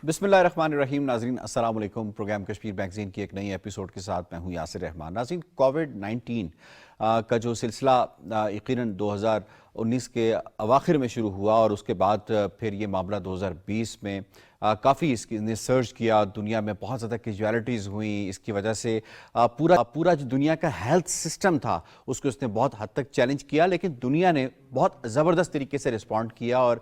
بسم اللہ الرحمن الرحیم. ناظرین السلام علیکم. پروگرام کشمیر میگزین کی ایک نئی ایپیسوڈ کے ساتھ میں ہوں یاسر رحمان. ناظرین کووڈ-19 کا جو سلسلہ یقیناً 2019 کے اواخر میں شروع ہوا اور اس کے بعد پھر یہ معاملہ 2020 میں کافی اس نے سرج کیا. دنیا میں بہت زیادہ کیجویلٹیز ہوئیں. اس کی وجہ سے پورا جو دنیا کا ہیلتھ سسٹم تھا اس کو اس نے بہت حد تک چیلنج کیا, لیکن دنیا نے بہت زبردست طریقے سے رسپونڈ کیا اور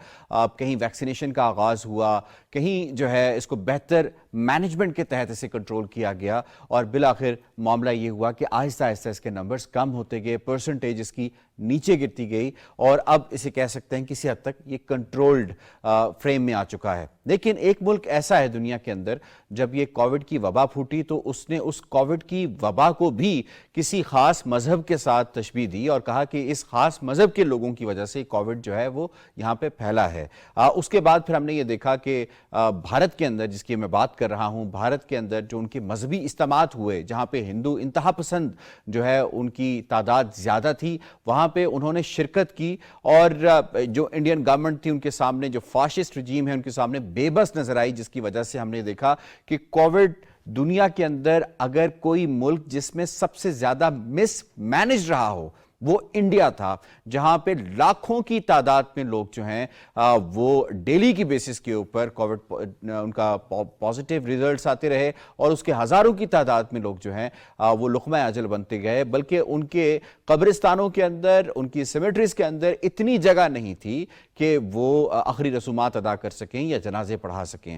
کہیں ویکسینیشن کا آغاز ہوا, کہیں جو ہے اس کو بہتر مینجمنٹ کے تحت اسے کنٹرول کیا گیا اور بالآخر معاملہ یہ ہوا کہ آہستہ آہستہ اس کے نمبرز کم ہوتے گئے, پرسنٹیج اس کی نیچے گرتی گئی اور اب اسے کہہ سکتے ہیں کسی حد تک یہ کنٹرولڈ فریم میں آ چکا ہے. لیکن ایک ملک ایسا ہے دنیا کے اندر, جب یہ کووڈ کی وبا پھوٹی تو اس نے اس کووڈ کی وبا کو بھی کسی خاص مذہب کے ساتھ تشبیہ دی اور کہا کہ اس خاص مذہب کے لوگوں کی وجہ سے کووڈ جو ہے وہ یہاں پہ پھیلا ہے. اس کے بعد پھر ہم نے یہ دیکھا کہ بھارت کے اندر, جس کی میں بات کر رہا ہوں, بھارت کے اندر جو ان کے مذہبی اجتماعات ہوئے جہاں پہ ہندو انتہا پسند جو ہے ان کی تعداد زیادہ تھی, وہاں پہ انہوں نے شرکت کی اور جو انڈین گورنمنٹ تھی ان کے سامنے, جو فاشسٹ رجیم ہے ان کے سامنے بے بس نظر آئی, جس کی وجہ سے ہم نے دیکھا کہ کووڈ دنیا کے اندر اگر کوئی ملک جس میں سب سے زیادہ مس مینج رہا ہو وہ انڈیا تھا, جہاں پہ لاکھوں کی تعداد میں لوگ جو ہیں وہ ڈیلی کی بیسس کے اوپر کووڈ ان کا پازیٹیو ریزلٹس آتے رہے اور اس کے ہزاروں کی تعداد میں لوگ جو ہیں وہ لقمہ اجل بنتے گئے, بلکہ ان کے قبرستانوں کے اندر, ان کی سیمیٹریز کے اندر اتنی جگہ نہیں تھی کہ وہ آخری رسومات ادا کر سکیں یا جنازے پڑھا سکیں.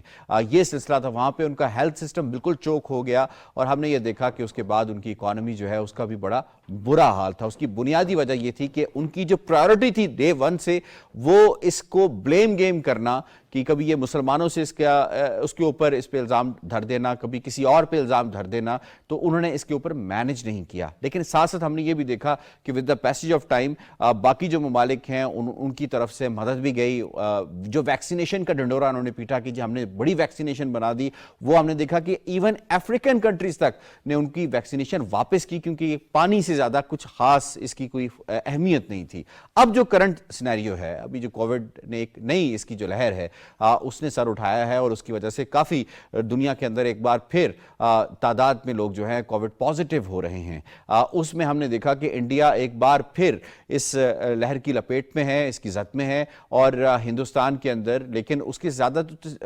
یہ سلسلہ تھا. وہاں پہ ان کا ہیلتھ سسٹم بالکل چوک ہو گیا اور ہم نے یہ دیکھا کہ اس کے بعد ان کی اکانومی جو ہے اس کا بھی بڑا برا حال تھا. اس کی بنیادی وجہ یہ تھی کہ ان کی جو پرائیورٹی تھی ڈے ون سے, وہ اس کو بلیم گیم کرنا کہ کبھی یہ مسلمانوں سے اس کے اوپر اس پہ الزام دھر دینا, کبھی کسی اور پہ الزام دھر دینا, تو انہوں نے اس کے اوپر مینج نہیں کیا. لیکن ساتھ ساتھ ہم نے یہ بھی دیکھا کہ with the passage of time باقی جو ممالک ہیں ان کی طرف سے مدد بھی گئی. جو ویکسینیشن کا ڈنڈورا انہوں نے پیٹا کہ جی ہم نے بڑی ویکسینیشن بنا دی, وہ ہم نے دیکھا کہ ایون افریقن کنٹریز تک نے ان کی ویکسینیشن واپس کی, کیونکہ پانی سے زیادہ کچھ خاص اس کی کوئی اہمیت نہیں تھی. اب جو کرنٹ سینیریو ہے, ابھی جو کووڈ نے ایک نئی اس کی جو لہر ہے اس نے سر اٹھایا ہے اور اس کی وجہ سے کافی دنیا کے اندر ایک بار پھر تعداد میں لوگ جو ہیں کووڈ پازیٹیو ہو رہے ہیں. اس میں ہم نے دیکھا کہ انڈیا ایک بار پھر اس لہر کی لپیٹ میں ہے, اس کی زد میں ہے اور ہندوستان کے اندر. لیکن اس کے زیادہ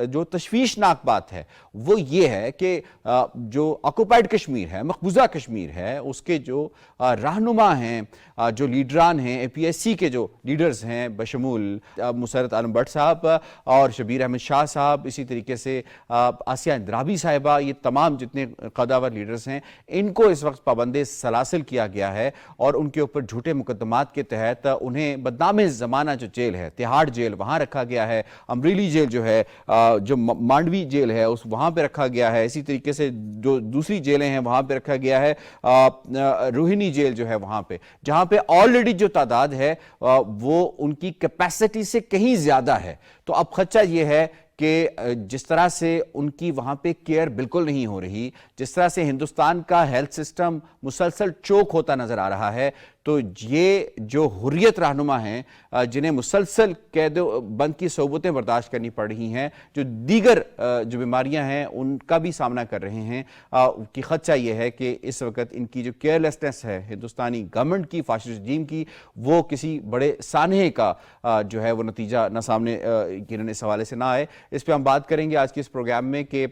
جو تشویشناک بات ہے وہ یہ ہے کہ جو آکوپائڈ کشمیر ہے, مقبوضہ کشمیر ہے, اس کے جو رہنما ہیں, جو لیڈران ہیں, اے پی ایس سی کے جو لیڈرز ہیں بشمول مسرت عالم بٹ صاحب اور شبیر احمد شاہ صاحب, اسی طریقے سے آسیہ اندرابی صاحبہ, یہ تمام جتنے قداور لیڈرز ہیں ان کو اس وقت پابند سلاسل کیا گیا ہے اور ان کے اوپر جھوٹے مقدمات کے تحت انہیں بدنام زمانہ جو جیل ہے, تہاڑ جیل, وہاں رکھا گیا ہے. امریلی جیل جو ہے, جو مانڈوی جیل ہے, وہاں پہ رکھا گیا ہے. اسی طریقے سے جو دوسری جیلیں ہیں وہاں پہ رکھا گیا ہے. روہنی جیل جو ہے وہاں پہ, جہاں پہ آلریڈی جو تعداد ہے وہ ان کی کیپیسٹی سے کہیں زیادہ ہے. تو اب خدشہ یہ ہے کہ جس طرح سے ان کی وہاں پہ کیئر بالکل نہیں ہو رہی, جس طرح سے ہندوستان کا ہیلتھ سسٹم مسلسل چوک ہوتا نظر آ رہا ہے, تو یہ جو حریت رہنما ہیں جنہیں مسلسل قید و بند کی صعوبتیں برداشت کرنی پڑ رہی ہیں, جو دیگر جو بیماریاں ہیں ان کا بھی سامنا کر رہے ہیں, کی خدشہ یہ ہے کہ اس وقت ان کی جو کیئرلیسنس ہے ہندوستانی گورنمنٹ کی, فاشسٹ رجیم کی, وہ کسی بڑے سانحے کا جو ہے وہ نتیجہ نہ سامنے اس حوالے سے نہ آئے. اس پہ ہم بات کریں گے آج کے اس پروگرام میں کہ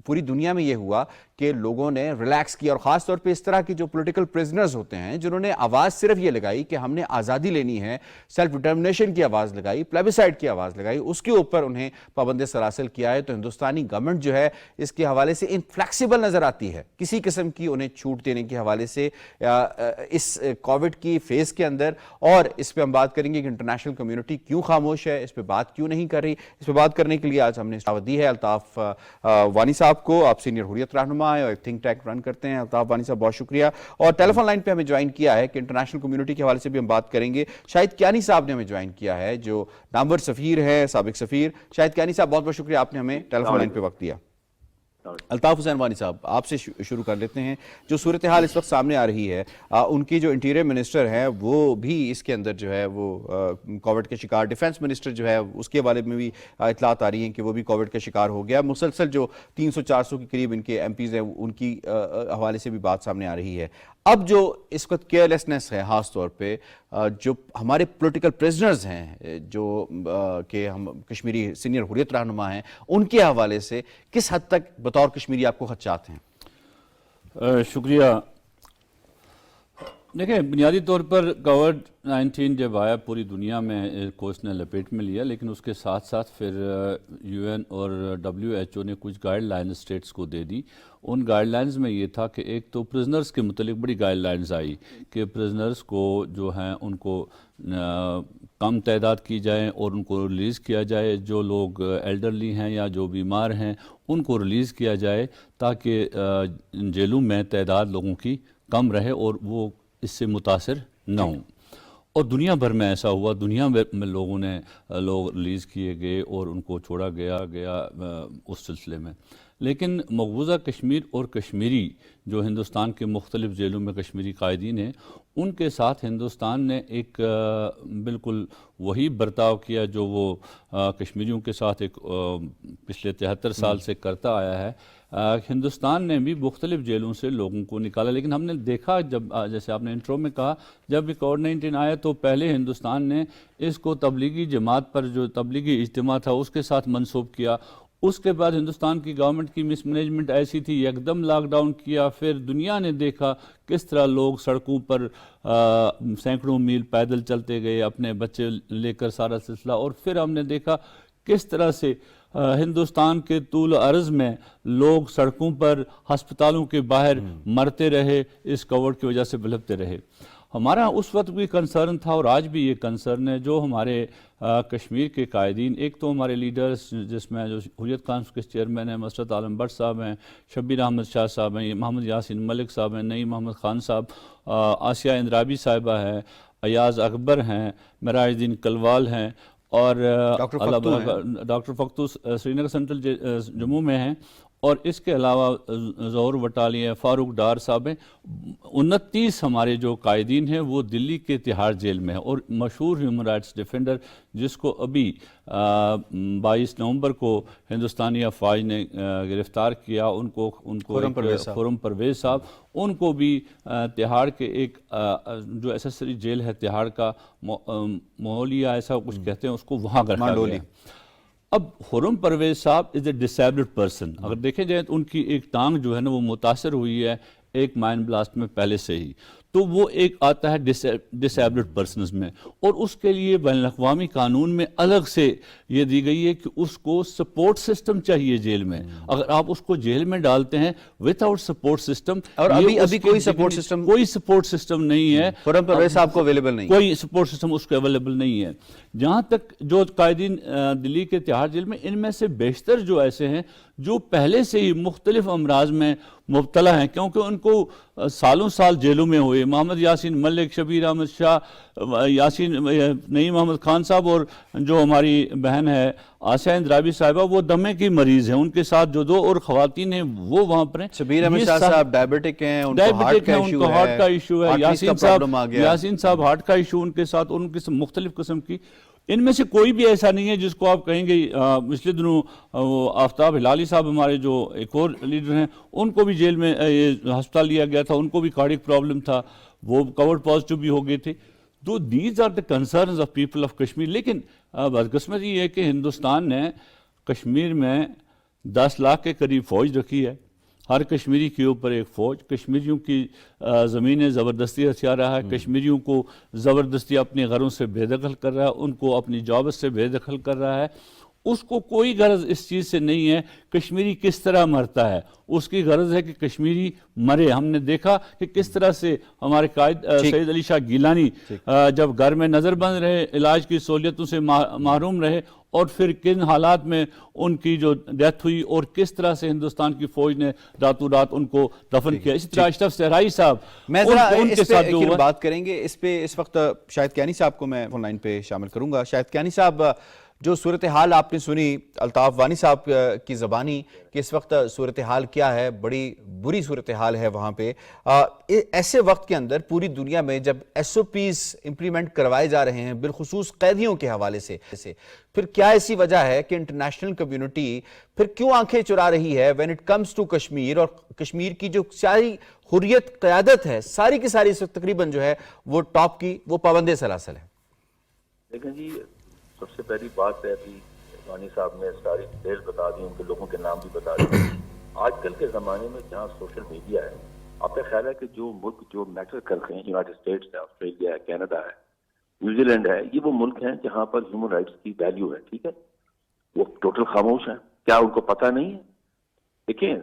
پوری دنیا میں یہ ہوا کہ لوگوں نے ریلیکس کیا اور خاص طور پہ اس طرح کے جو پولیٹیکل پریزنرز ہوتے ہیں جنہوں نے آواز صرف یہ لگائی کہ ہم نے آزادی لینی ہے, سیلف ڈٹرمنیشن کی آواز لگائی, پلیبیسائٹ کی آواز لگائی, اس کے اوپر انہیں پابند سلاسل کیا ہے. تو ہندوستانی گورنمنٹ جو ہے اس کے حوالے سے انفلیکسیبل نظر آتی ہے, کسی قسم کی انہیں چھوٹ دینے کے حوالے سے اس کووڈ کی فیز کے اندر. اور اس پہ ہم بات کریں گے کہ انٹرنیشنل کمیونٹی کیوں خاموش ہے, اس پہ بات کیوں نہیں کر رہی. اس پہ بات کرنے کے لیے آج ہم نے دعوت دی ہے الطاف وانی صاحب کو. آپ سینئر حریت رہنما اور ایک تھنک ٹینک رن کرتے ہیں. الطاف وانی صاحب بہت شکریہ. اور ٹیلی فون لائن پہ ہمیں جوائن کیا ہے کہ انٹرنیشنل کمیونٹی کے حوالے سے بھی ہم بات کریں گے, شاہد کیانی صاحب نے ہمیں جوائن کیا ہے جو نامور سفیر ہے, سابق سفیر. شاہد کیانی صاحب بہت بہت شکریہ, آپ نے ہمیں ٹیلی فون لائن پہ وقت دیا. الطاف حسین وانی صاحب آپ سے شروع کر لیتے ہیں. جو صورتحال اس وقت سامنے آ رہی ہے, ان کی جو انٹیریئر منسٹر ہیں وہ بھی اس کے اندر جو ہے وہ کووڈ کے شکار, ڈیفنس منسٹر جو ہے اس کے بارے میں بھی اطلاعات آ رہی ہیں کہ وہ بھی کووڈ کا شکار ہو گیا. مسلسل جو 300-400 کے قریب ان کے ایم پیز ہیں ان کی حوالے سے بھی بات سامنے آ رہی ہے. اب جو اس وقت کیئرلیسنس ہے خاص طور پہ جو ہمارے پولیٹیکل پریزنرز ہیں جو کہ ہم کشمیری سینئر حریت رہنما ہیں, ان کے حوالے سے کس حد تک بطور کشمیری آپ کو خدشات ہیں؟ شکریہ. دیکھیں, بنیادی طور پر کووڈ-19 جب آیا پوری دنیا میں کو اس نے لپیٹ میں لیا, لیکن اس کے ساتھ ساتھ پھر یو این اور WHO نے کچھ گائیڈ لائن اسٹیٹس کو دے دی. ان گائیڈ لائنز میں یہ تھا کہ ایک تو پرزنرز کے متعلق بڑی گائیڈ لائنز آئی کہ پرزنرز کو جو ہیں ان کو کم تعداد کی جائیں اور ان کو ریلیز کیا جائے. جو لوگ ایلڈرلی ہیں یا جو بیمار ہیں ان کو ریلیز کیا جائے تاکہ جیلوں میں تعداد لوگوں کی کم رہے اور وہ اس سے متاثر نہ ہوں. اور دنیا بھر میں ایسا ہوا, دنیا میں لوگ ریلیز کیے گئے اور ان کو چھوڑا گیا اس سلسلے میں. لیکن مقبوضہ کشمیر اور کشمیری جو ہندوستان کے مختلف جیلوں میں کشمیری قائدین ہیں, ان کے ساتھ ہندوستان نے ایک بالکل وہی برتاؤ کیا جو وہ کشمیریوں کے ساتھ ایک پچھلے 73 سال سے کرتا آیا ہے. ہندوستان نے بھی مختلف جیلوں سے لوگوں کو نکالا, لیکن ہم نے دیکھا جب جیسے آپ نے انٹرو میں کہا جب بھی کووڈ-19 آیا تو پہلے ہندوستان نے اس کو تبلیغی جماعت پر جو تبلیغی اجتماع تھا اس کے ساتھ منسوب کیا. اس کے بعد ہندوستان کی گورنمنٹ کی مس مینجمنٹ ایسی تھی, یکدم لاک ڈاؤن کیا. پھر دنیا نے دیکھا کس طرح لوگ سڑکوں پر سینکڑوں میل پیدل چلتے گئے اپنے بچے لے کر سارا سلسلہ. اور پھر ہم نے دیکھا کس طرح سے ہندوستان کے طول و عرض میں لوگ سڑکوں پر ہسپتالوں کے باہر مرتے رہے, اس کووڈ کی وجہ سے بلکتے رہے. ہمارا اس وقت بھی کنسرن تھا اور آج بھی یہ کنسرن ہے جو ہمارے کشمیر کے قائدین, ایک تو ہمارے لیڈرز جس میں جو حریت کانفرنس کے چیئرمین ہیں مسرت عالم بٹ صاحب ہیں, شبیر احمد شاہ صاحب ہیں, محمد یاسین ملک صاحب ہیں, نعیم محمد خان صاحب, آسیہ اندرابی صاحبہ ہیں, ایاز اکبر ہیں, معراج الدین کلوال ہیں اور ڈاکٹر فختو سری نگر سینٹرل جموں میں ہیں, اور اس کے علاوہ ظہور وٹالی ہیں, فاروق ڈار صاحب ہیں. 29 ہمارے جو قائدین ہیں وہ دلی کے تہاڑ جیل میں ہیں. اور مشہور ہیومن رائٹس ڈیفینڈر جس کو ابھی 22 نومبر کو ہندوستانی افواج نے گرفتار کیا, ان کو خرم پرویز صاحب, ان کو بھی تہاڑ کے ایک جو ایسیسری جیل ہے تہاڑ کا ماحولیہ ایسا کچھ کہتے ہیں اس کو, وہاں رکھا گیا. اب خرم پرویز صاحب از اے ڈسیبلڈ پرسن. اگر دیکھیں جائے تو ان کی ایک ٹانگ جو ہے نا وہ متاثر ہوئی ہے ایک مائن بلاسٹ میں پہلے سے ہی, تو وہ ایک آتا ہے ڈسیبلڈ پرسنز میں, اور اس کے لیے بین الاقوامی قانون میں الگ سے یہ دی گئی ہے کہ اس کو سپورٹ سسٹم چاہیے جیل میں. اگر آپ اس کو جیل میں ڈالتے ہیں ود آؤٹ سپورٹ سسٹم, اور ابھی کوئی سپورٹ سسٹم نہیں ہے, کو اویلیبل نہیں, کوئی سپورٹ سسٹم اس کو اویلیبل نہیں ہے. جہاں تک جو قائدین دلی کے تہاڑ جیل میں, ان میں سے بیشتر جو ایسے ہیں جو پہلے سے ہی مختلف امراض میں مبتلا ہیں, کیونکہ ان کو سالوں سال جیلوں میں ہوئے. محمد یاسین ملک, شبیر احمد شاہ, نعیم محمد خان صاحب, اور جو ہماری بہن ہے آسیہ اندرابی صاحبہ وہ دمے کی مریض ہیں, ان کے ساتھ جو 2 اور خواتین ہیں وہ وہاں پر ہیں. شبیر احمد شاہ صاحب ڈائبیٹک ہیں, ان کو ہارٹ کا ایشو ہے, یاسین صاحب ہارٹ کا ایشو ان کے ساتھ, ان کی مختلف قسم کی. ان میں سے کوئی بھی ایسا نہیں ہے جس کو آپ کہیں گے. پچھلے دنوں آفتاب ہلالی صاحب ہمارے جو ایک اور لیڈر ہیں, ان کو بھی جیل میں ہسپتال لیا گیا تھا, ان کو بھی کارڈک پرابلم تھا, وہ کووڈ پازیٹیو بھی ہو گئے تھے. تو these are the concerns of people of Kashmir. لیکن بدقسمتی یہ ہے کہ ہندوستان نے کشمیر میں 10 لاکھ کے قریب فوج رکھی ہے, ہر کشمیری کے اوپر ایک فوج. کشمیریوں کی زمینیں زبردستی ہتھیا رہا ہے, کشمیریوں کو زبردستی اپنے گھروں سے بے دخل کر رہا ہے, ان کو اپنی جابس سے بے دخل کر رہا ہے. اس کو کوئی غرض اس چیز سے نہیں ہے کشمیری کس طرح مرتا ہے, اس کی غرض ہے کہ کشمیری مرے. ہم نے دیکھا کہ کس طرح سے ہمارے قائد سید علی شاہ گیلانی جب گھر میں نظر بند رہے, علاج کی سہولیتوں سے محروم رہے, اور پھر کن حالات میں ان کی جو ڈیتھ ہوئی اور کس طرح سے ہندوستان کی فوج نے راتوں رات ان کو دفن کیا. اسی طرح اشرف صحرائی صاحب, میں ذرا اس پہ بات کریں گے. اس وقت شاہد کیانی صاحب کو میں فون لائن پہ شامل کروں گا. شاہد کیانی صاحب, جو صورتحال آپ نے سنی الطاف وانی صاحب کی زبانی کہ اس وقت صورتحال کیا ہے، بڑی بری صورتحال ہے وہاں پہ، ایسے وقت کے اندر پوری دنیا میں جب ایس او پیز امپلیمنٹ کروائے جا رہے ہیں بالخصوص قیدیوں کے حوالے سے، پھر کیا ایسی وجہ ہے کہ انٹرنیشنل کمیونٹی پھر کیوں آنکھیں چرا رہی ہے when it comes to Kashmir, اور کشمیر کی جو ساری حریت قیادت ہے ساری کی ساری تقریباً جو ہے وہ ٹاپ کی وہ پابند سلاسل ہے؟ لیکن جی سب سے پہلی بات ہے ابھی وانی صاحب نے ساری ڈیٹیل بتا دی، ان کے لوگوں کے نام بھی بتا دیے. آج کل کے زمانے میں جہاں سوشل میڈیا ہے، آپ کا خیال ہے کہ جو ملک جو میٹر کرتے ہیں، یونائٹڈ اسٹیٹس ہے، آسٹریلیا ہے، کینیڈا ہے، نیوزی لینڈ ہے، یہ وہ ملک ہیں جہاں پر ہیومن رائٹس کی ویلیو ہے. ٹھیک ہے، وہ ٹوٹل خاموش ہیں. کیا ان کو پتہ نہیں ہے؟ دیکھیں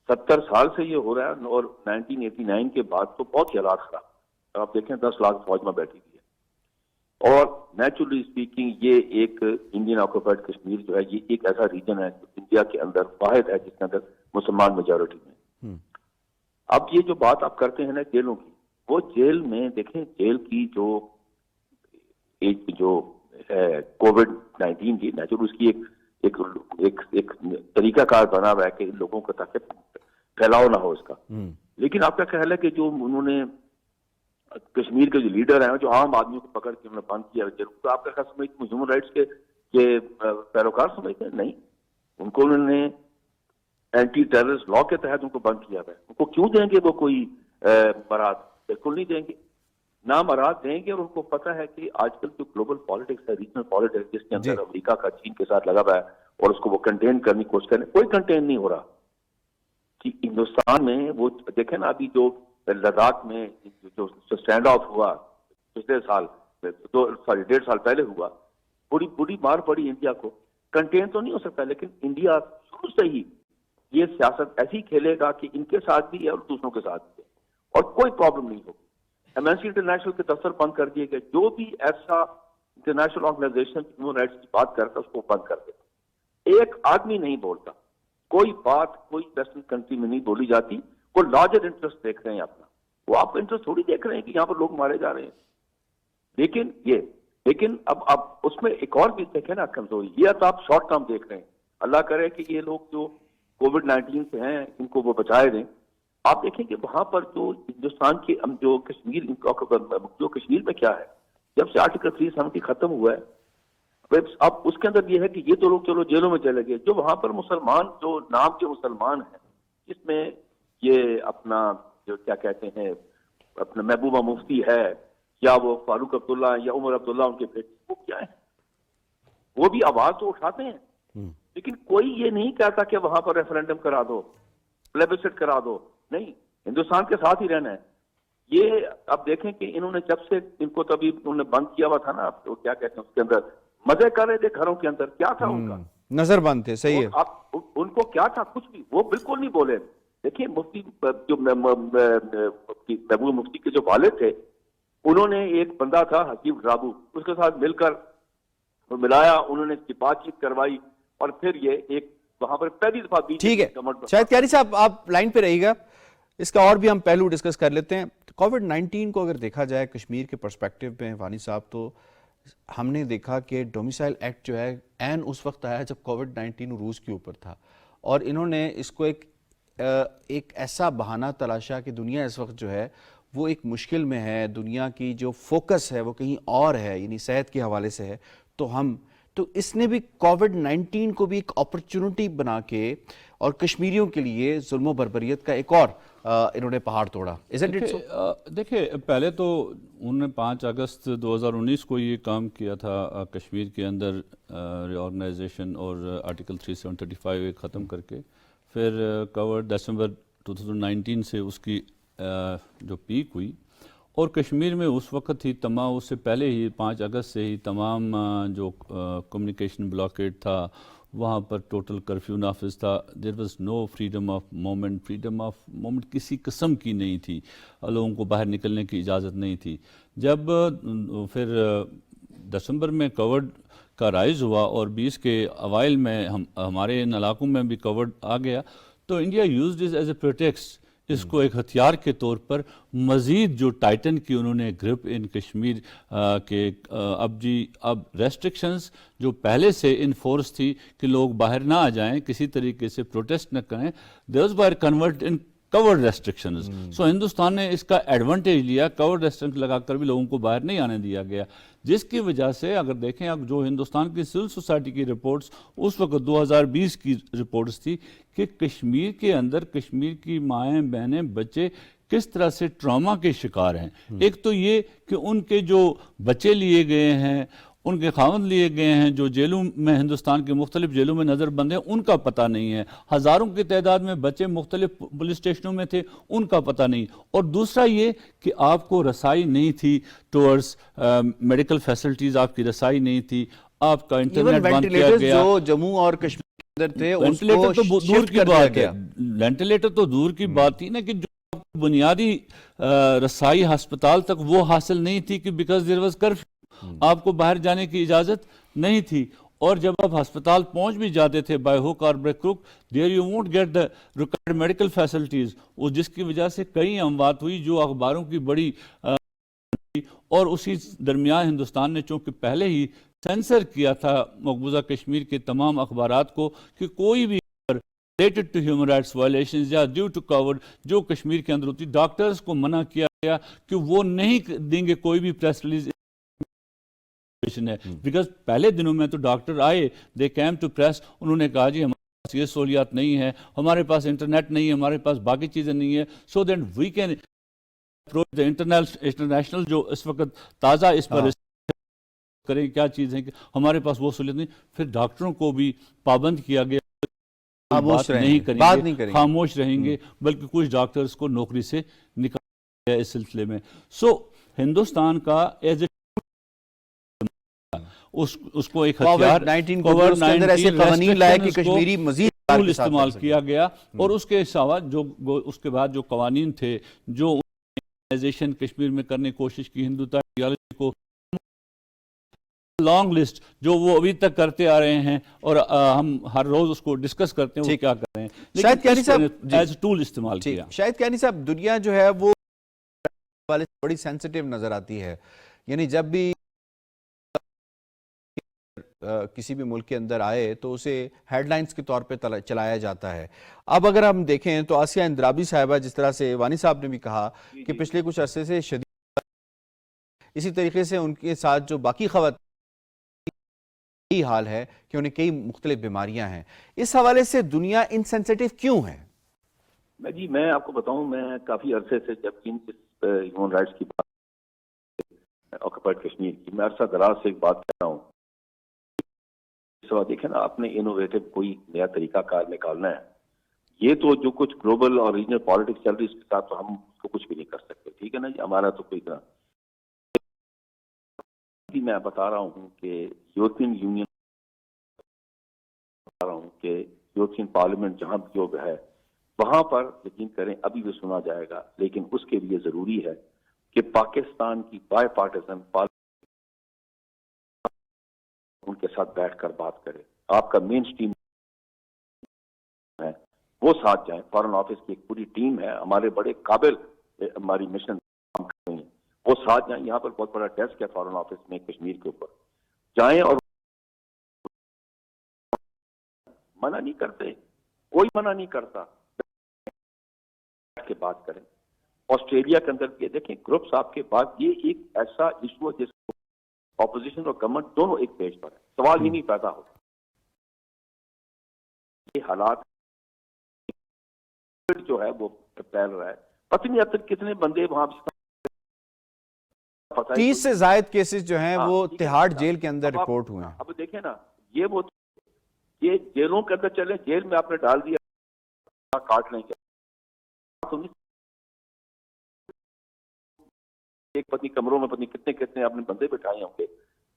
70 سال سے یہ ہو رہا ہے، اور 1989 کے بعد تو بہت ہی حالات خراب. آپ دیکھیں 10 لاکھ فوج میں بیٹھی ہوئی ہے، اور نیچرلی اسپیکنگ یہ ایک انڈین آکوپائڈ کشمیر جو ہے یہ ایک ایسا ریجن ہے جو انڈیا کے اندر واحد ہے جس کے اندر مسلمان میجورٹی میں. اب یہ جو بات آپ کرتے ہیں نا جیلوں کی، وہ جیل میں دیکھیں جیل کی جو ہے کووڈ-19 کی نیچرل اس کی ایک طریقہ کار بنا ہوا ہے کہ لوگوں کو تاکہ پھیلاؤ نہ ہو اس کا. لیکن آپ کا خیال ہے کہ جو انہوں نے کشمیر کے جو لیڈر ہیں جو عام آدمیوں کو پکڑ کے انہوں نے بند کیا جیل، تو آپ کا خیال سمجھتے ہیومن رائٹس کے پیروکار سمجھتے ہیں؟ نہیں، ان کو انہوں نے اینٹی ٹیررسٹ لا کے تحت ان کو بند کیا ہے. ان کو کیوں دیں گے وہ کوئی برات؟ بالکل نہیں دیں گے، نہ مراد دیں گے. اور ان کو پتہ ہے کہ آج کل جو گلوبل پالیٹکس ہے، ریجنل پالیٹکس، جس کے اندر امریکہ کا چین کے ساتھ لگا ہوا ہے اور اس کو وہ کنٹین کرنے کی کوشش کریں، کوئی کنٹین نہیں ہو رہا. کہ ہندوستان میں وہ دیکھیں نا ابھی جو لداخ میں جو اسٹینڈ آف ہوا پچھلے سال 1.5 سال پہلے ہوا، بڑی مار پڑی انڈیا کو. کنٹین تو نہیں ہو سکتا، لیکن انڈیا شروع سے ہی یہ سیاست ایسی کھیلے گا کہ ان کے ساتھ بھی ہے اور دوسروں کے ساتھ بھی ہے، اور کوئی پرابلم نہیں ہوگی. ایمنسٹی انٹرنیشنل کے دفتر بند کر دیے گئے، جو بھی ایسا انٹرنیشنل آرگنائزیشن ہیومن رائٹس کی بات کرتا ہے اس کو بند کر دیتا. ایک آدمی نہیں بولتا، کوئی بات کوئی ویسٹرن کنٹری میں نہیں بولی جاتی. وہ لارجر انٹرسٹ دیکھ رہے ہیں اپنا، وہ آپ انٹرسٹ تھوڑی دیکھ رہے ہیں کہ یہاں پر لوگ مارے جا رہے ہیں. لیکن اب اس میں ایک اور بھی دیکھیں نا کمزوری، یہ تو آپ شارٹ ٹرم دیکھ رہے ہیں. اللہ کرے کہ یہ لوگ جو کووڈ-19 سے ہیں ان کو وہ بچائے دیں. آپ دیکھیں کہ وہاں پر جو ہندوستان کے جو کشمیر میں کیا ہے، جب سے آرٹیکل 370 ختم ہوا ہے، اب اس کے اندر یہ ہے کہ یہ تو لوگ چلو جیلوں میں چلے گئے. جو وہاں پر مسلمان جو نام کے مسلمان ہیں، جس میں یہ اپنا جو کیا کہتے ہیں اپنا محبوبہ مفتی ہے، یا وہ فاروق عبداللہ یا عمر عبداللہ ان کے بیٹے، وہ کیا ہے، وہ بھی آواز تو اٹھاتے ہیں. لیکن کوئی یہ نہیں کہتا کہ وہاں پر ریفرینڈم کرا دو، پلیبسٹ کرا دو. نہیں، ہندوستان کے ساتھ ہی رہنا ہے. یہ اب دیکھیں کہ انہوں نے جب سے ان کو تبھی انہوں نے بند کیا ہوا تھا نا، تو کیا کہتے ہیں اس کے اندر مزے کر رہے تھے گھروں کے اندر. کیا تھا ان کا نظر بند تھے. صحیح ہے، ان کو کیا تھا؟ کچھ بھی، وہ بالکل نہیں بولے. دیکھیں مفتی جو محبوب مفتی کے جو والد تھے، انہوں نے ایک بندہ تھا حکیم رابو، اس کے ساتھ مل کر ملایا، انہوں نے بات چیت کروائی، اور پھر یہ ایک وہاں پر پہلی دفعہ ٹھیک ہے. شاید کیاری صاحب آپ لائن پہ رہیے گا، اس کا اور بھی ہم پہلو ڈسکس کر لیتے ہیں. کووڈ-19 کو اگر دیکھا جائے کشمیر کے پرسپیکٹیو میں وانی صاحب، تو ہم نے دیکھا کہ ڈومیسائل ایکٹ جو ہے این اس وقت آیا جب کووڈ-19 عروج کے اوپر تھا، اور انہوں نے اس کو ایک ایسا بہانہ تلاشا کہ دنیا اس وقت جو ہے وہ ایک مشکل میں ہے، دنیا کی جو فوکس ہے وہ کہیں اور ہے، یعنی صحت کے حوالے سے ہے. تو اس نے بھی کووڈ-19 کو بھی ایک اپرچونٹی بنا کے اور کشمیریوں کے لیے ظلم و بربریت کا ایک اور انہوں نے پہاڑ توڑا. دیکھیں پہلے تو انہوں نے 5 اگست 2019 کو یہ کام کیا تھا کشمیر کے اندر ری آرگنائزیشن اور آرٹیکل 3735 ختم کر کے. پھر دسمبر 2019 سے اس کی جو پیک ہوئی، اور کشمیر میں اس وقت ہی تمام، اس سے پہلے ہی 5 اگست سے ہی تمام جو کمیونیکیشن بلاکیڈ تھا، وہاں پر ٹوٹل کرفیو نافذ تھا. There was no freedom of moment کسی قسم کی نہیں تھی، لوگوں کو باہر نکلنے کی اجازت نہیں تھی. جب پھر دسمبر میں کووڈ کا رائز ہوا اور 20 کے اوائل میں ہمارے ان علاقوں میں بھی کووڈ آ گیا، تو India used it as a pretext. اس کو ایک ہتھیار کے طور پر مزید جو ٹائٹن کی انہوں نے گرپ ان کشمیر کے اب ریسٹرکشنز جو پہلے سے انفورس تھی کہ لوگ باہر نہ آ جائیں، کسی طریقے سے پروٹیسٹ نہ کریں، those were converted in covered restrictions. سو ہندوستان نے اس کا ایڈوانٹیج لیا، کورڈ ریسٹرکشن لگا کر بھی لوگوں کو باہر نہیں آنے دیا گیا، جس کی وجہ سے اگر دیکھیں اب جو ہندوستان کی سول سوسائٹی کی رپورٹس اس وقت 2020 کی رپورٹس تھی کہ کشمیر کے اندر کشمیر کی مائیں بہنیں بچے کس طرح سے ٹراما کے شکار ہیں۔ ایک تو یہ کہ ان کے جو بچے لیے گئے ہیں، ان کے خاوند لیے گئے ہیں، جو جیلوں میں ہندوستان کے مختلف جیلوں میں نظر بند ہیں، ان کا پتہ نہیں ہے، ہزاروں کی تعداد میں بچے مختلف پولیس اسٹیشنوں میں تھے، ان کا پتہ نہیں، اور دوسرا یہ کہ آپ کو رسائی نہیں تھی ٹورڈز میڈیکل فیسلٹیز، آپ کی رسائی نہیں تھی، آپ کا انٹرنیٹ بند کیا گیا، جو جموں اور کشمیر کے اندر تھے وینٹیلیٹر تو دور کی بات ہے، وینٹیلیٹر تو دور کی بات تھی نا، کہ جو بنیادی رسائی ہسپتال تک وہ حاصل نہیں تھی، کہ بیکاز دیر واز کرفیو، آپ کو باہر جانے کی اجازت نہیں تھی، اور جب آپ ہسپتال پہنچ بھی جاتے تھے by hook or by crook, there you won't get the required medical facilities, جس کی وجہ سے کئی اموات ہوئی جو اخباروں کی بڑی اور اسی درمیان ہندوستان نے چونکہ پہلے ہی سینسر کیا تھا مقبوضہ کشمیر کے تمام اخبارات کو کہ کوئی بھی related to human rights violations یا ڈیو ٹو کورڈ جو کشمیر کے اندر ہوتی، ڈاکٹرز کو منع کیا گیا کہ وہ نہیں دیں گے کوئی بھی پریس ریلیز ہے، بیکاز پہلے دنوں میں تو ڈاکٹر آئے، دے کیم ٹو پریس، انہوں نے کہا جی ہمارے پاس یہ سہولیات نہیں ہے، ہمارے پاس انٹرنیٹ نہیں ہے، ہمارے پاس باقی چیزیں نہیں ہیں، so that we can approach the international جو اس وقت تازہ اس پر کریں کیا چیز ہے کہ ہمارے پاس وہ سہولیت نہیں، پھر ڈاکٹروں کو بھی پابند کیا گیا، بات نہیں کریں گے، خاموش رہیں گے، بلکہ کچھ ڈاکٹرز کو نوکری سے نکالا گیا اس سلسلے میں۔ سو ہندوستان کا ایز اے اس کو ایک ہتھیار قوانین لائے کہ کشمیری مزید استعمال کیا گیا، اور اس کے سوا جو اس کے بعد جو قوانین تھے جو آرگنائزیشن کشمیر میں کرنے کی کوشش کی، ہندوتا آئیڈیالوجی کو لانگ لسٹ جو وہ ابھی تک کرتے آ رہے ہیں، اور ہم ہر روز اس کو ڈسکس کرتے ہیں وہ کیا کر رہے ہیں، شاید کیانی صاحب ایز ٹول استعمال کیا۔ شاید کیانی صاحب دنیا جو ہے وہ بڑی سینسٹیو نظر آتی ہے، یعنی جب بھی کسی بھی ملک کے اندر آئے تو اسے ہیڈ لائنز کے طور پہ چلایا جاتا ہے۔ اب اگر ہم دیکھیں تو آسیہ اندرابی صاحبہ، جس طرح سے وانی صاحب نے بھی کہا کہ پچھلے کچھ عرصے سے شدید، اسی طریقے سے ان کے ساتھ جو باقی خواتین یہی حال ہے کہ انہیں کئی مختلف بیماریاں ہیں، اس حوالے سے دنیا انسینسیٹیو کیوں ہے؟ میں آپ کو بتاؤں، میں کافی عرصے سے جب ہیومن رائٹس کی بات آکوپائڈ کشمیر کی، میں عرصہ دراز سے ایک بات کر رہا ہوں، دیکھیں نا، آپ نے انوویٹو کوئی نیا طریقہ کار نکالنا ہے، یہ تو جو کچھ گلوبل اور ریجنل پالیٹکس چل رہی ہے اس کے ساتھ تو ہم اس کو کچھ بھی نہیں کر سکتے، ٹھیک ہے نا جی، ہمارا تو کوئی میں بتا رہا ہوں کہ یورپین یونین بتا رہا ہوں کہ یورپین پارلیمنٹ جہاں بھی جو ہے وہاں پر یقین کریں ابھی بھی سنا جائے گا، لیکن اس کے لیے ضروری ہے کہ پاکستان کی بائی پارٹیزن ان کے ساتھ بیٹھ کر بات کرے، آپ کا مین سٹریم ہے وہ ساتھ جائیں، فارن آفس کی ایک پوری ٹیم ہے، ہمارے بڑے قابل ہماری مشن کام کر رہی ہیں، وہ ساتھ جائیں، یہاں پر بہت بڑا ڈیسک ہے فارن آفس میں کشمیر کے اوپر، جائیں اور منع نہیں کرتے، کوئی منع نہیں کرتا کے بات کریں۔ آسٹریلیا کے اندر یہ دیکھیں گروپس آپ کے بعد، یہ ایک ایسا ایشو ہے جس کو اپوزیشن اور گورنمنٹ دونوں ایک پیج پر ہے، سوال ہی نہیں پیدا ہوتا۔ یہ حالات جو ہے وہ پھیل رہا ہے، پتہ نہیں اب تک کتنے بندے وہاں 30 سے زائد کیسز جو ہیں وہ تہاڑ جیل کے اندر رپورٹ ہوئے ہیں۔ اب دیکھیں نا، یہ جیلوں کے اندر چلے، جیل میں آپ نے ڈال دیا، کاٹ لیں گے، ایک پتنی کمروں میں پتنی کتنے اپنے بندے بٹھائے ہوں گے،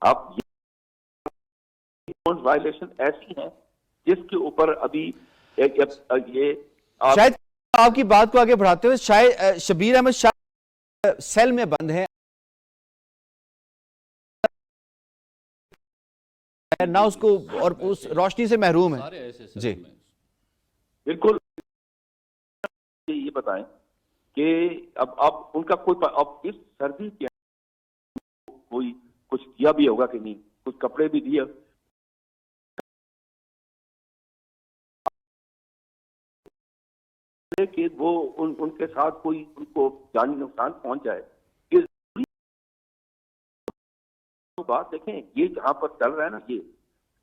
آپ وائلیشن ایسی ہیں جس کے اوپر ابھی یہ شاید آپ کی بات کو آگے بڑھاتے ہوئے، شاید شبیر احمد شاہ سیل میں بند ہیں، نہ اس کو اور اس روشنی سے محروم ہے، جی بالکل۔ یہ بتائیں کہ اب ان کا کوئی اب اس سردی کے کوئی کچھ دیا بھی ہوگا کہ نہیں, کچھ کپڑے بھی دیے کہ وہ ان کے ساتھ کوئی ان کو جانی نقصان پہنچ جائے. بات دیکھیں یہ جہاں پر چل رہا ہے نا, یہ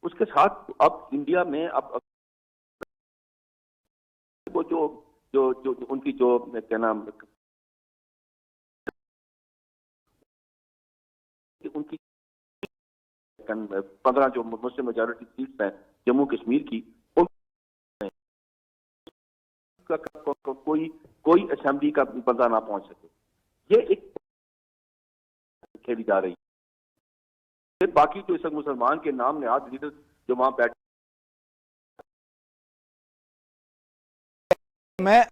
اس کے ساتھ اب انڈیا میں اب وہ جو ان کی جو کیا نام ان کی 15 جو مسلم میجورٹی سیٹس ہیں جموں کشمیر کی, کوئی اسمبلی کا بندہ نہ پہنچ سکے. یہ ایک کھیلی جا رہی ہے. باقی جو اس وقت مسلمان کے نام نہاد لیڈر جو وہاں بیٹھے, میں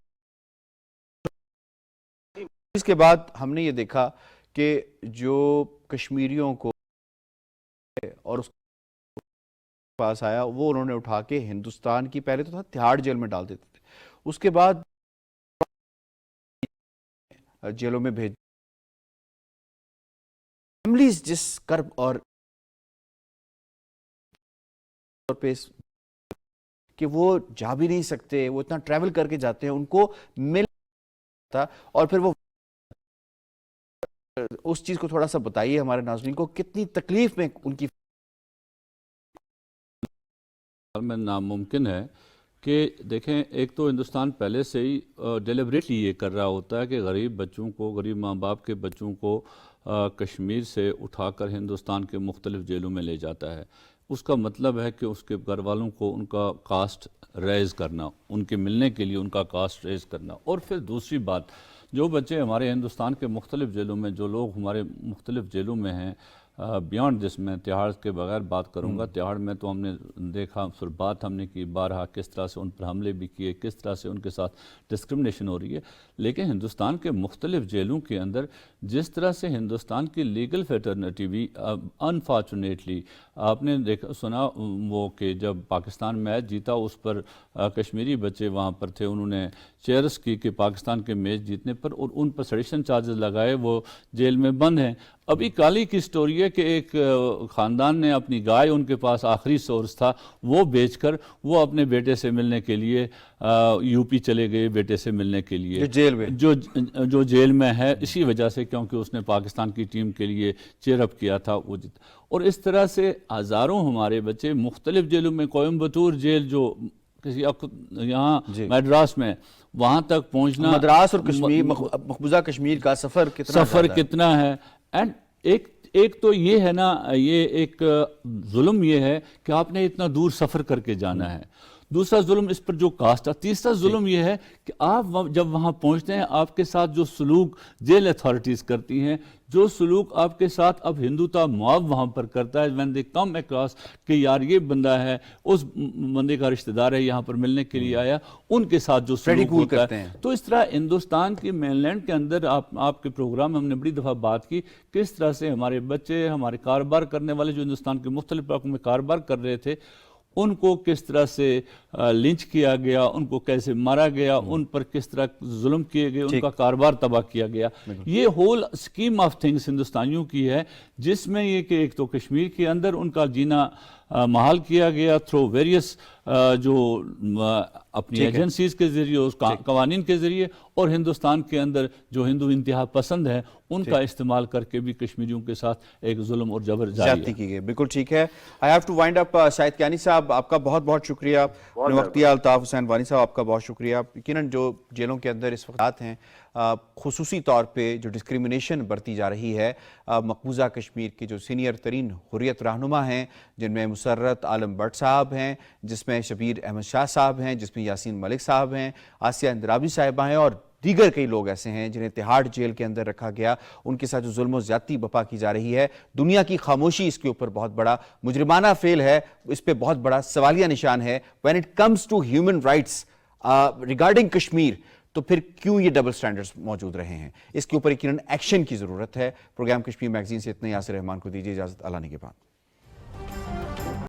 اس کے بعد ہم نے یہ دیکھا کہ جو کشمیریوں کو اور اس پاس آیا وہ انہوں نے اٹھا کے ہندوستان کی, پہلے تو تھا تہاڑ جیل میں ڈال دیتے تھے, اس کے بعد جیلوں میں بھیج فیملیز جس کرب اور پیس کہ وہ جا بھی نہیں سکتے, وہ اتنا ٹریول کر کے جاتے ہیں, ان کو مل تھا. اور پھر وہ اس چیز کو تھوڑا سا بتائیے ہمارے ناظرین کو, کتنی تکلیف میں ان کی میں ناممکن ہے کہ دیکھیں ایک تو ہندوستان پہلے سے ہی ڈیلیبریٹلی یہ کر رہا ہوتا ہے کہ غریب بچوں کو, غریب ماں باپ کے بچوں کو کشمیر سے اٹھا کر ہندوستان کے مختلف جیلوں میں لے جاتا ہے. اس کا مطلب ہے کہ اس کے گھر والوں کو ان کا کاسٹ ریز کرنا, ان کے ملنے کے لیے ان کا کاسٹ ریز کرنا. اور پھر دوسری بات, جو بچے ہمارے ہندوستان کے مختلف جیلوں میں, جو لوگ ہمارے مختلف جیلوں میں ہیں بیانڈ, جس میں تہاڑ کے بغیر بات کروں گا, تہاڑ میں تو ہم نے دیکھا, پھر بات ہم نے کی بارہا, کس طرح سے ان پر حملے بھی کیے, کس طرح سے ان کے ساتھ ڈسکرمنیشن ہو رہی ہے. لیکن ہندوستان کے مختلف جیلوں کے اندر جس طرح سے ہندوستان کی لیگل فیٹرنیٹی بھی انفارچونیٹلی آپ نے دیکھا سنا وہ کہ جب پاکستان میچ جیتا اس پر کشمیری بچے وہاں پر تھے, انہوں نے چیئرس کی کہ پاکستان کے میچ جیتنے پر, اور ان پر سیڈیشن چارجز لگائے, وہ جیل میں بند ہیں. ابھی کالی کی سٹوری ہے کہ ایک خاندان نے اپنی گائے, ان کے پاس آخری سورس تھا, وہ بیچ کر وہ اپنے بیٹے سے ملنے کے لیے یو پی چلے گئے, بیٹے سے ملنے کے لیے جو جیل میں ہے, اسی وجہ سے کیونکہ اس نے پاکستان کی ٹیم کے لیے چیئر اپ کیا تھا, وہ جیتا. اور اس طرح سے ہزاروں ہمارے بچے مختلف جیلوں میں, کوئمبتور جیل جو کسی یہاں میڈراس میں, وہاں تک پہنچنا, مدراس اور کشمیر مقبوضہ کشمیر کا سفر کتنا ہے. اینڈ ایک تو یہ ہے نا, یہ ایک ظلم یہ ہے کہ آپ نے اتنا دور سفر کر کے جانا ہے. دوسرا ظلم اس پر جو کاسٹ ہے. تیسرا ظلم یہ ہے کہ آپ جب وہاں پہنچتے ہیں, آپ کے ساتھ جو سلوک جیل اتھارٹیز کرتی ہیں, جو سلوک آپ کے ساتھ اب ہندوتا مواب وہاں پر کرتا ہے, when they come across کہ یار یہ بندہ ہے, اس بندے کا رشتہ دار ہے, یہاں پر ملنے کے لیے آیا, ان کے ساتھ جو سلوک ہوتا ہے. تو اس طرح ہندوستان کی مین لینڈ کے اندر آپ کے پروگرام میں ہم نے بڑی دفعہ بات کی, کس طرح سے ہمارے بچے, ہمارے کاروبار کرنے والے جو ہندوستان کے مختلف علاقوں میں کاروبار کر رہے تھے, ان کو کس طرح سے لنچ کیا گیا, ان کو کیسے مارا گیا, ان پر کس طرح ظلم کیے گئے, ان کا کاروبار تباہ کیا گیا. یہ ہول اسکیم آف تھنگس ہندوستانیوں کی ہے, جس میں یہ کہ ایک تو کشمیر کے اندر ان کا جینا محال کیا گیا تھرو ویریس جو اپنی ایجنسیز کے ذریعے, اس قوانین کے ذریعے, اور ہندوستان کے اندر جو ہندو انتہا پسند ہیں ان کا استعمال کر کے بھی کشمیریوں کے ساتھ ایک ظلم اور جبر جاری کی گئی. بالکل ٹھیک ہے. آئی ہیو ٹو وائنڈ اپ. شاہد کیانی صاحب آپ کا بہت بہت شکریہ. وقتیہ الطاف حسین وانی صاحب آپ کا بہت شکریہ. یقیناً جو جیلوں کے اندر اس وقت ہیں, خصوصی طور پہ جو ڈسکریمنیشن برتی جا رہی ہے, مقبوضہ کشمیر کے جو سینئر ترین حریت رہنما ہیں, جن میں مسرت عالم بٹ صاحب ہیں, جس میں شبیر احمد شاہ صاحب ہیں, جس میں یاسین ملک صاحب ہیں, آسیہ اندرابی صاحبہ ہیں, اور دیگر کئی لوگ ایسے ہیں جنہیں تہاڑ جیل کے اندر رکھا گیا, ان کے ساتھ جو ظلم و زیادتی بپا کی جا رہی ہے, دنیا کی خاموشی اس کے اوپر بہت بڑا مجرمانہ فعل ہے, اس پہ بہت بڑا سوالیہ نشان ہے. when it comes to human rights regarding Kashmir, تو پھر کیوں یہ ڈبل سٹینڈرز موجود رہے ہیں؟ اس کے اوپر یقیناً ایکشن کی ضرورت ہے. پروگرام کشمیر میگزین سے اتنا. یاسر رحمان کو دیجیے اجازت. اللہ نے کے بعد.